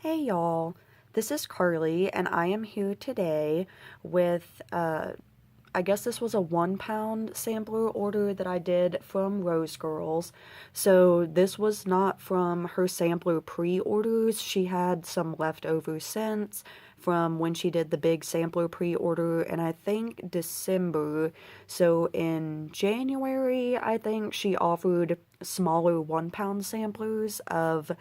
Hey y'all, this is Carly, and I am here today with, I guess this was a 1 pound sampler order that I did from Rosegirls. So this was not from her sampler pre-orders. She had some leftover scents from when she did the big sampler pre-order in I think December. So in January, I think she offered smaller 1 pound samplers of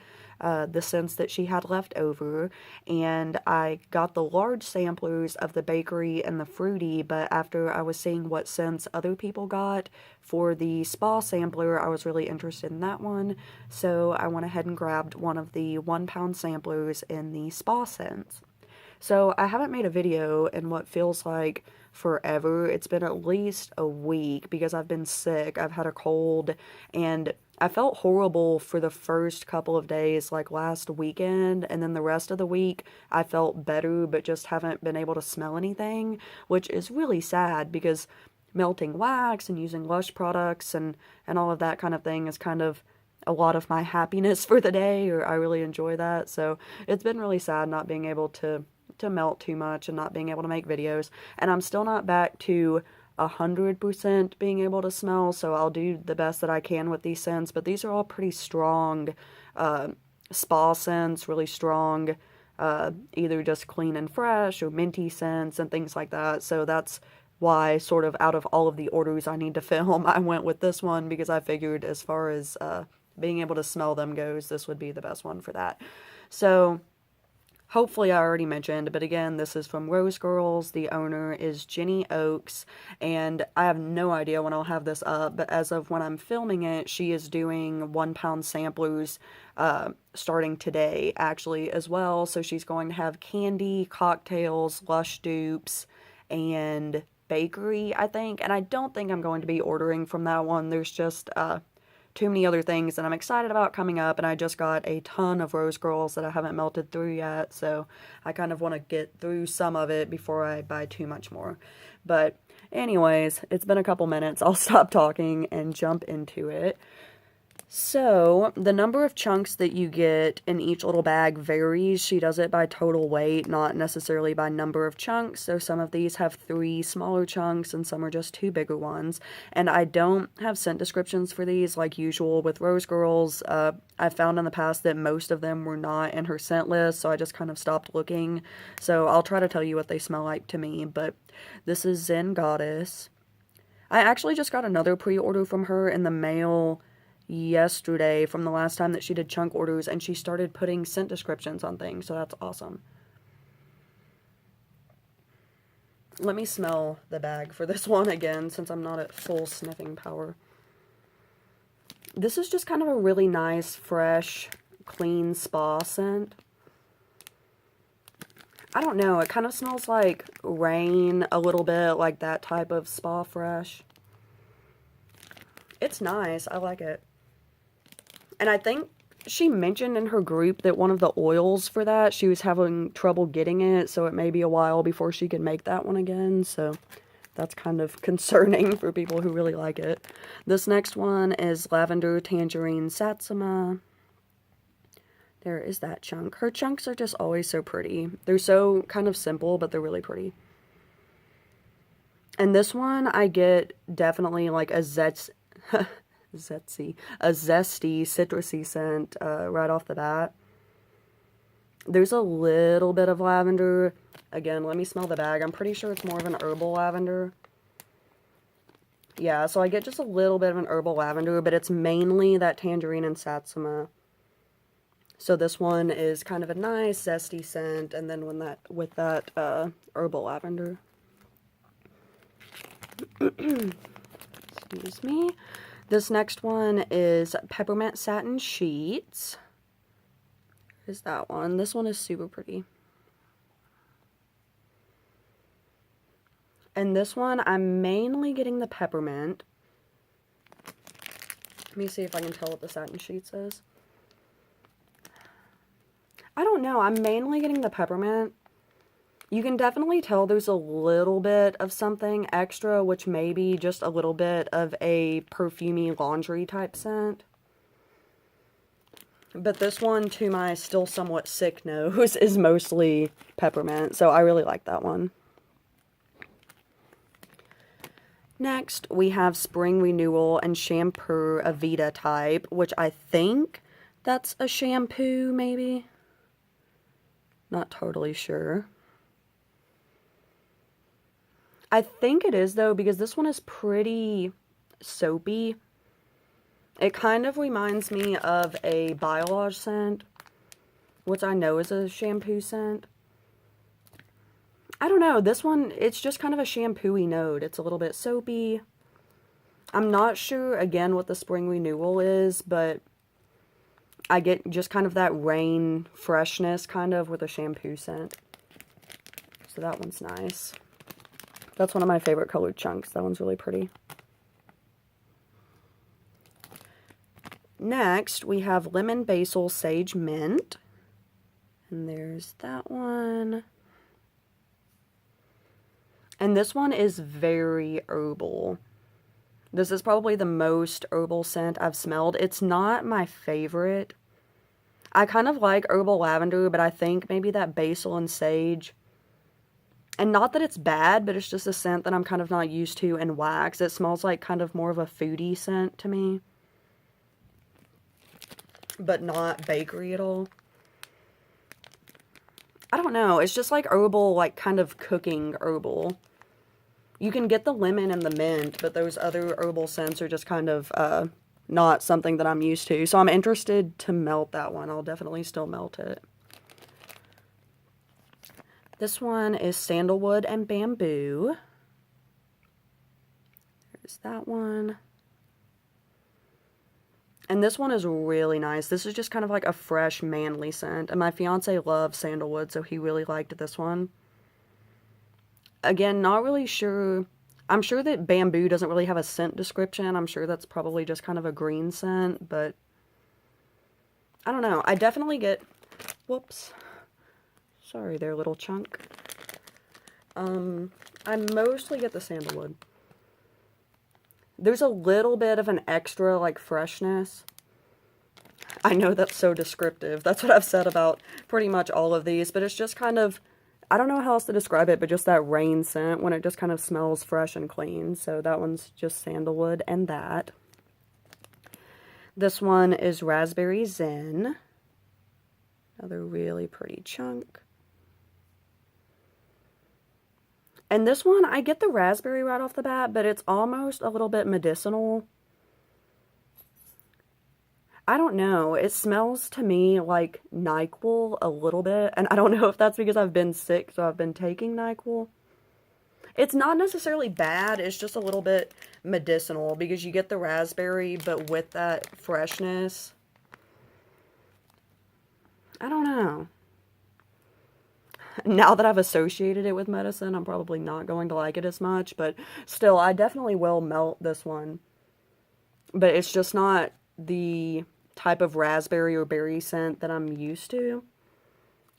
the scents that she had left over, and I got the large samplers of the bakery and the fruity, but after I was seeing what scents other people got for the spa sampler, I was really interested in that one, so I went ahead and grabbed one of the 1 pound samplers in the spa scents. So I haven't made a video in what feels like forever. It's been at least a week because I've been sick. I've had a cold, and I felt horrible for the first couple of days, like last weekend, and then the rest of the week I felt better, but just haven't been able to smell anything, which is really sad because melting wax and using Lush products and all of that kind of thing is kind of a lot of my happiness for the day, or I really enjoy that. So it's been really sad not being able to melt too much and not being able to make videos. And I'm still not back to 100% being able to smell, so I'll do the best that I can with these scents. But these are all pretty strong spa scents, really strong, either just clean and fresh or minty scents and things like that. So that's why, sort of out of all of the orders I need to film, I went with this one because I figured as far as being able to smell them goes, this would be the best one for that. So hopefully I already mentioned, but again, this is from Rosegirls. The owner is Jenny Oakes, and I have no idea when I'll have this up, but as of when I'm filming it, she is doing 1 pound samplers starting today, actually, as well. So she's going to have candy, cocktails, Lush dupes, and bakery, I think. And I don't think I'm going to be ordering from that one. There's just too many other things that I'm excited about coming up, and I just got a ton of Rosegirls that I haven't melted through yet, so I kind of want to get through some of it before I buy too much more. But anyways, it's been a couple minutes. I'll stop talking and jump into it. So, the number of chunks that you get in each little bag varies. She does it by total weight, not necessarily by number of chunks. So, some of these have 3 smaller chunks and some are just 2 bigger ones. And I don't have scent descriptions for these like usual with Rosegirls. I've found in the past that most of them were not in her scent list, so I just kind of stopped looking. So, I'll try to tell you what they smell like to me. But this is Zen Goddess. I actually just got another pre-order from her in the mail yesterday from the last time that she did chunk orders, and she started putting scent descriptions on things, so that's awesome. Let me smell the bag for this one again since I'm not at full sniffing power. This is just kind of a really nice, fresh, clean spa scent. I don't know, it kind of smells like rain a little bit, like that type of spa fresh. It's nice, I like it. And I think she mentioned in her group that one of the oils for that, she was having trouble getting it, so it may be a while before she can make that one again, so that's kind of concerning for people who really like it. This next one is Lavender Tangerine Satsuma. There is that chunk. Her chunks are just always so pretty. They're so kind of simple, but they're really pretty. And this one, I get definitely like a a zesty citrusy scent right off the bat. There's a little bit of lavender. Again, let me smell the bag. I'm pretty sure it's more of an herbal lavender. Yeah, so I get just a little bit of an herbal lavender, but it's mainly that tangerine and satsuma. So this one is kind of a nice zesty scent, and then with that herbal lavender. Excuse me. This next one is Peppermint Satin Sheets. Is that one. This one is super pretty. And this one, I'm mainly getting the peppermint. Let me see if I can tell what the satin sheets is. I don't know. I'm mainly getting the peppermint. You can definitely tell there's a little bit of something extra, which may be just a little bit of a perfumey laundry type scent. But this one, to my still somewhat sick nose, is mostly peppermint, so I really like that one. Next, we have Spring Renewal and Shampoo Avita type, which I think that's a shampoo, maybe? Not totally sure. I think it is, though, because this one is pretty soapy. It kind of reminds me of a Biolage scent, which I know is a shampoo scent. I don't know, this one, it's just kind of a shampoo-y note. It's a little bit soapy. I'm not sure, again, what the Spring Renewal is, but I get just kind of that rain freshness, kind of, with a shampoo scent. So that one's nice. That's one of my favorite colored chunks. That one's really pretty. Next, we have Lemon Basil Sage Mint. And there's that one. And this one is very herbal. This is probably the most herbal scent I've smelled. It's not my favorite. I kind of like herbal lavender, but I think maybe that basil and sage. And not that it's bad, but it's just a scent that I'm kind of not used to in wax. It smells like kind of more of a foodie scent to me. But not bakery at all. I don't know. It's just like herbal, like kind of cooking herbal. You can get the lemon and the mint, but those other herbal scents are just kind of not something that I'm used to. So I'm interested to melt that one. I'll definitely still melt it. This one is Sandalwood and Bamboo. There's that one. And this one is really nice. This is just kind of like a fresh, manly scent. And my fiance loves sandalwood, so he really liked this one. Again, not really sure. I'm sure that bamboo doesn't really have a scent description. I'm sure that's probably just kind of a green scent, but I don't know. I definitely get, whoops. Sorry there, little chunk. I mostly get the sandalwood. There's a little bit of an extra, like, freshness. I know that's so descriptive. That's what I've said about pretty much all of these, but it's just kind of, I don't know how else to describe it, but just that rain scent when it just kind of smells fresh and clean. So that one's just sandalwood and that. This one is Raspberry Zen. Another really pretty chunk. And this one, I get the raspberry right off the bat, but it's almost a little bit medicinal. I don't know. It smells to me like NyQuil a little bit. And I don't know if that's because I've been sick, so I've been taking NyQuil. It's not necessarily bad. It's just a little bit medicinal because you get the raspberry, but with that freshness. I don't know. Now that I've associated it with medicine, I'm probably not going to like it as much, but still, I definitely will melt this one. But it's just not the type of raspberry or berry scent that I'm used to,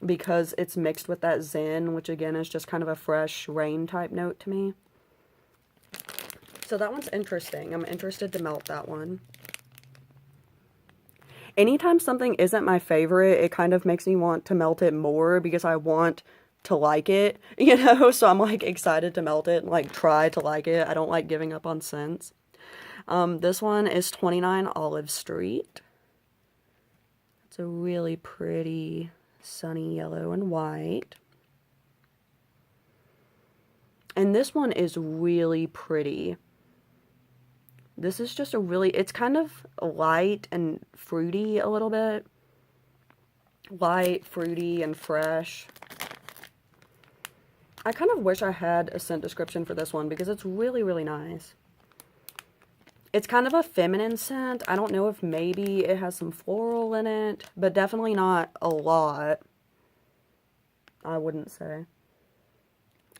because it's mixed with that zen, which again is just kind of a fresh rain type note to me. So that one's interesting. I'm interested to melt that one. Anytime something isn't my favorite, it kind of makes me want to melt it more because I want to like it, you know? So I'm like excited to melt it and like try to like it. I don't like giving up on scents. This one is 29 Olive Street. It's a really pretty sunny yellow and white. And this one is really pretty. This is just a really, it's kind of light and fruity a little bit. Light, fruity, and fresh. I kind of wish I had a scent description for this one because it's really, really nice. It's kind of a feminine scent. I don't know if maybe it has some floral in it, but definitely not a lot. I wouldn't say.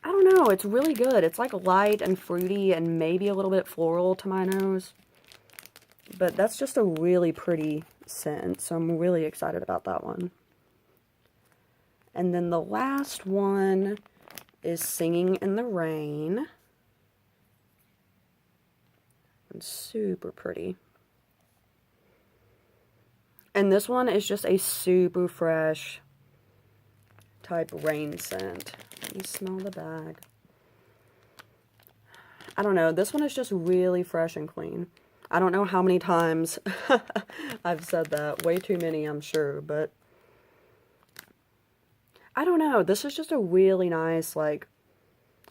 I don't know, it's really good. It's like light and fruity and maybe a little bit floral to my nose. But that's just a really pretty scent, so I'm really excited about that one. And then the last one is Singing in the Rain. It's super pretty. And this one is just a super fresh type rain scent. Let me smell the bag. I don't know, this one is just really fresh and clean. I don't know how many times I've said that. Way too many, I'm sure, but I don't know. This is just a really nice, like,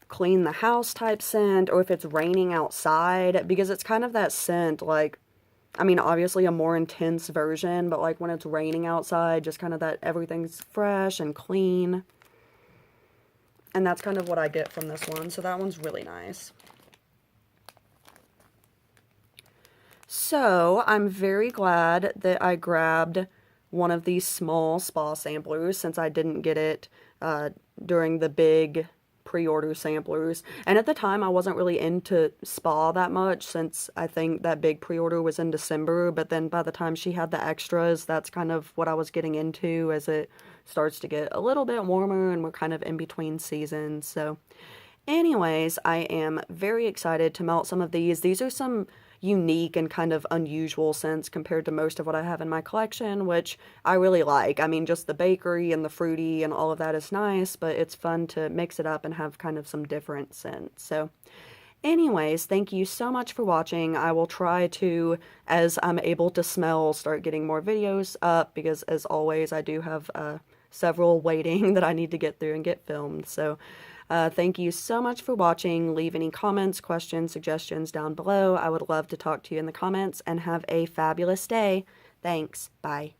clean the house type scent, or if it's raining outside, because it's kind of that scent, like, I mean, obviously a more intense version, but like when it's raining outside, just kind of that everything's fresh and clean. And that's kind of what I get from this one, so that one's really nice. So, I'm very glad that I grabbed one of these small spa samplers since I didn't get it during the big pre-order samplers. And at the time, I wasn't really into spa that much since I think that big pre-order was in December. But then by the time she had the extras, that's kind of what I was getting into as it starts to get a little bit warmer and we're kind of in between seasons. So anyways, I am very excited to melt some of these. These are some unique and kind of unusual scents compared to most of what I have in my collection, which I really like. I mean, just the bakery and the fruity and all of that is nice, but it's fun to mix it up and have kind of some different scents. So anyways, thank you so much for watching. I will try to, as I'm able to smell, start getting more videos up because, as always, I do have several waiting that I need to get through and get filmed. So thank you so much for watching. Leave any comments, questions, suggestions down below. I would love to talk to you in the comments, and have a fabulous day. Thanks. Bye.